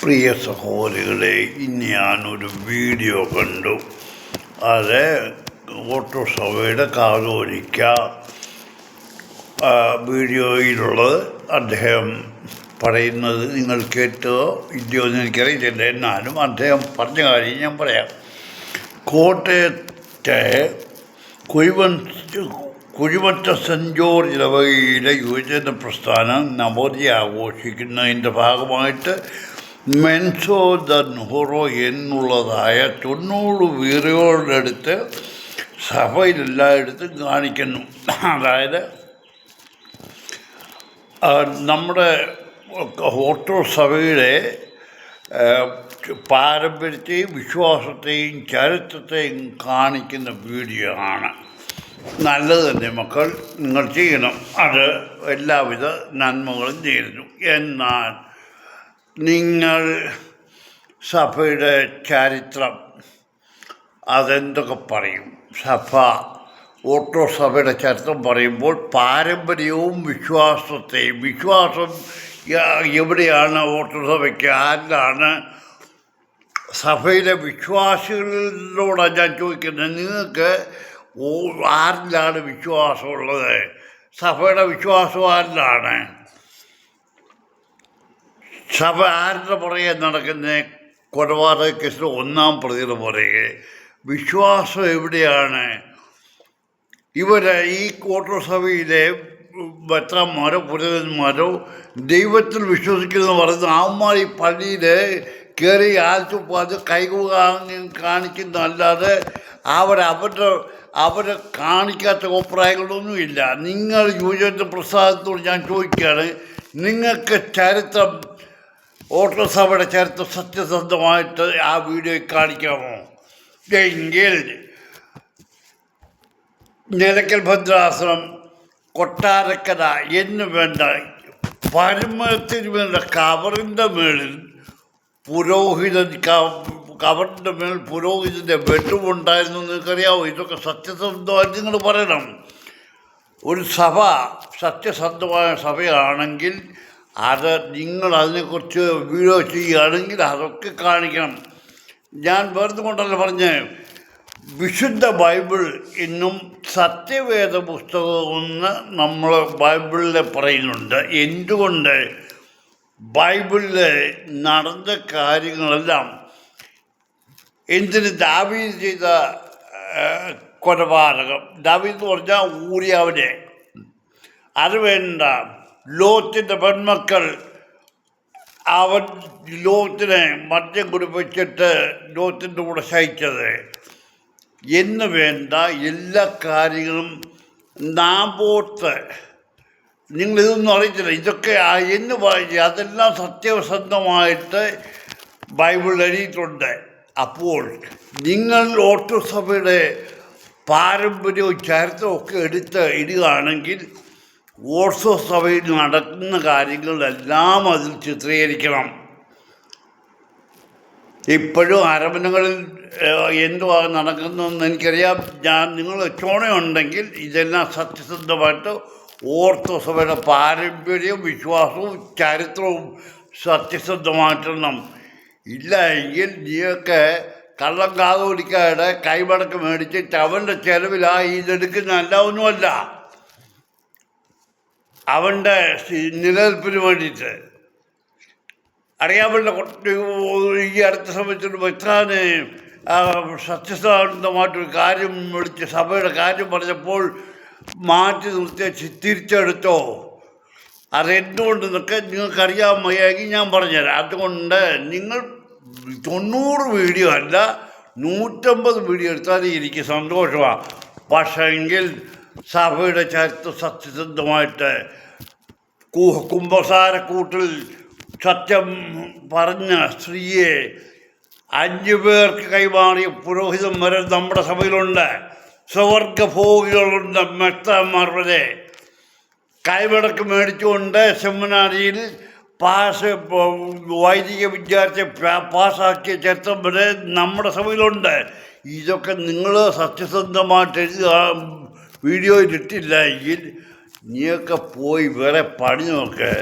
പ്രിയ സഹോദരികളെ, ഇന്ന് ഞാനൊരു വീഡിയോ കണ്ടു. അത് ഓട്ടോസഭയുടെ കാതോലിക്ക വീഡിയോയിലുള്ളത്. അദ്ദേഹം പറയുന്നത് നിങ്ങൾ കേട്ടോ ഇല്ലയോ എന്ന് എനിക്കറിയില്ല. എന്നാലും അദ്ദേഹം പറഞ്ഞ കാര്യം ഞാൻ പറയാം. കോട്ടയത്തെ കുഴിമറ്റ സെൻറ്റ് ജോർജ് ഇടവകയിലെ യുവജന പ്രസ്ഥാനം നവോദയ ആഘോഷിക്കുന്നതിൻ്റെ ഭാഗമായിട്ട് മെൻസോ ദ നുഹറോ എന്നുള്ളതായ 90 വീടുകളുടെ അടുത്ത് സഭയിലെല്ലായിടത്തും കാണിക്കുന്നു. അതായത് നമ്മുടെ ഓട്ടോ സഭയുടെ പാരമ്പര്യത്തെയും വിശ്വാസത്തെയും ചരിത്രത്തെയും കാണിക്കുന്ന വീഡിയോ ആണ്. നല്ലത് തന്നെ മക്കൾ, നിങ്ങൾ ചെയ്യണം. അത് എല്ലാവിധ നന്മകളും നേരുന്നു. എന്നാൽ നിങ്ങൾ സഭയുടെ ചരിത്രം അതെന്തൊക്കെ പറയും? ഓട്ടോ സഭയുടെ ചരിത്രം പറയുമ്പോൾ പാരമ്പര്യവും വിശ്വാസം എവിടെയാണ് ഓട്ടോ സഭയ്ക്ക്? ആരിലാണ്? സഭയിലെ വിശ്വാസികളോടാണ് ഞാൻ ചോദിക്കുന്നത്. നിങ്ങൾക്ക് ആരിലാണ് വിശ്വാസമുള്ളത്? സഭയുടെ വിശ്വാസം ആരിലാണ്? സഭ ആരുടെ പുറകെ നടക്കുന്ന കൊലപാതക കേസിൽ 1-ാം പ്രതിയുടെ പുറകെ? വിശ്വാസം എവിടെയാണ്? ഈ ഓട്ടോ സഭയിലെ ഭദ്രന്മാരോ പുരോഹിതന്മാരോ ദൈവത്തിൽ വിശ്വസിക്കുന്നു പറയുന്ന ആന്മാർ ഈ പള്ളിയിൽ കയറി ആൽച്ചുപ്പാത് കാണിക്കുന്നതല്ലാതെ അവരെ കാണിക്കാത്ത അഭിപ്രായങ്ങളൊന്നുമില്ല. നിങ്ങൾ യുവജന പ്രസാദത്തോട് ഞാൻ ചോദിക്കുകയാണ്, നിങ്ങൾക്ക് ചരിത്രം, ഓട്ടോ സഭയുടെ ചരിത്രം സത്യസന്ധമായിട്ട് ആ വീഡിയോയിൽ കാണിക്കാമോ? എങ്കിൽ നിലയ്ക്കൽ ഭദ്രാസനം, കൊട്ടാരക്കര എന്ന് വേണ്ട പരമത്തിരുമേൻ്റെ കവറിൻ്റെ മേളിൽ കവറിൻ്റെ മേൽ പുരോഹിതൻ്റെ ബെഡ്റൂമുണ്ടായിരുന്നു. നിങ്ങൾക്കറിയാമോ? ഇതൊക്കെ സത്യസന്ധമായിട്ട് നിങ്ങൾ പറയണം. ഒരു സഭ സത്യസന്ധമായ സഭയാണെങ്കിൽ അത് നിങ്ങൾ അതിനെക്കുറിച്ച് വീഡിയോ ചെയ്യുകയാണെങ്കിൽ അതൊക്കെ കാണിക്കണം. ഞാൻ വെറുതെ കൊണ്ടല്ല പറഞ്ഞ്, വിശുദ്ധ ബൈബിൾ എന്നും സത്യവേദ പുസ്തകമെന്ന് നമ്മൾ ബൈബിളിൽ പറയുന്നുണ്ട്. എന്തുകൊണ്ട്? ബൈബിളിൽ നടന്ന കാര്യങ്ങളെല്ലാം ദാവീദ് ചെയ്ത കൊലപാതകം, ദാവീദ് എന്ന് പറഞ്ഞാൽ ഊരിയാവിനെ, അത് വേണ്ട, ലോത്തിൻ്റെ പെൺമക്കൾ ലോത്തിനെ മദ്യം കുടിപ്പിച്ചിട്ട് ലോത്തിൻ്റെ കൂടെ ശയിച്ചത് എന്ന് വേണ്ട എല്ലാ കാര്യങ്ങളും. നാബോത്ത്, നിങ്ങളിതൊന്നും അറിയത്തില്ല, ഇതൊക്കെ എന്ന് പറഞ്ഞ് അതെല്ലാം സത്യസന്ധമായിട്ട് ബൈബിളിൽ എഴുതിയിട്ടുണ്ട്. അപ്പോൾ നിങ്ങൾ ഓട്ടോ സഭയുടെ പാരമ്പര്യവും ചരിത്രവും ഒക്കെ എടുത്ത് ഇടുകയാണെങ്കിൽ ഓട്ടോ സഭയിൽ നടക്കുന്ന കാര്യങ്ങളെല്ലാം അതിൽ ചിത്രീകരിക്കണം. ഇപ്പോഴും അരമനകളിൽ എന്തുവാ നടക്കുന്നതെന്ന് എനിക്കറിയാം. നിങ്ങൾ ചോണയുണ്ടെങ്കിൽ ഇതെല്ലാം സത്യസന്ധമായിട്ട് ഓർത്തോ സഭയുടെ പാരമ്പര്യവും വിശ്വാസവും ചരിത്രവും സത്യസന്ധമായിട്ടണം. ഇല്ല എങ്കിൽ നീയൊക്കെ കള്ളം കാതോലിക്കാരുടെ കൈമടക്ക് മേടിച്ച് അവൻ്റെ ചെലവിലായി ഇതെടുക്കുന്ന ഒന്നുമല്ല, അവൻ്റെ നിലനിൽപ്പിന് വേണ്ടിയിട്ട്. അറിയാമല്ലോ, ഈ അടുത്ത സമയത്ത് വെച്ചാന് സത്യസന്ധമായിട്ടൊരു കാര്യം വിളിച്ച് സഭയുടെ കാര്യം പറഞ്ഞപ്പോൾ മാറ്റി നിർത്തി തിരിച്ചെടുത്തോ. അതെന്തുകൊണ്ട് എന്നൊക്കെ നിങ്ങൾക്കറിയാൻ വയ്യെങ്കിൽ ഞാൻ പറഞ്ഞുതരാം. അതുകൊണ്ട് നിങ്ങൾ 90 വീഡിയോ അല്ല 150 വീഡിയോ എടുത്താൽ എനിക്ക് സന്തോഷമാണ്. പക്ഷെങ്കിൽ സഭയുടെ ചരിത്രം സത്യസന്ധമായിട്ട് കുമ്പസാരക്കൂട്ടിൽ സത്യം പറഞ്ഞ സ്ത്രീയെ 5 പേർക്ക് കൈമാറിയ പുരോഹിതന്മാർ നമ്മുടെ സഭയിലുണ്ട്. സ്വർഗഭോഗികളുണ്ട്. മെത്രന്മാർ വരെ കൈമടക്ക് മേടിച്ചുകൊണ്ട് സെമിനാരിയിൽ വൈദിക വിദ്യാർത്ഥി പാസ്സാക്കിയ ചരിത്രം വരെ നമ്മുടെ സഭയിലുണ്ട്. ഇതൊക്കെ നിങ്ങൾ സത്യസന്ധമായിട്ട് വീഡിയോയിൽ ഇട്ടില്ല എങ്കിൽ നീയൊക്കെ പോയി വേറെ പണി നോക്ക്.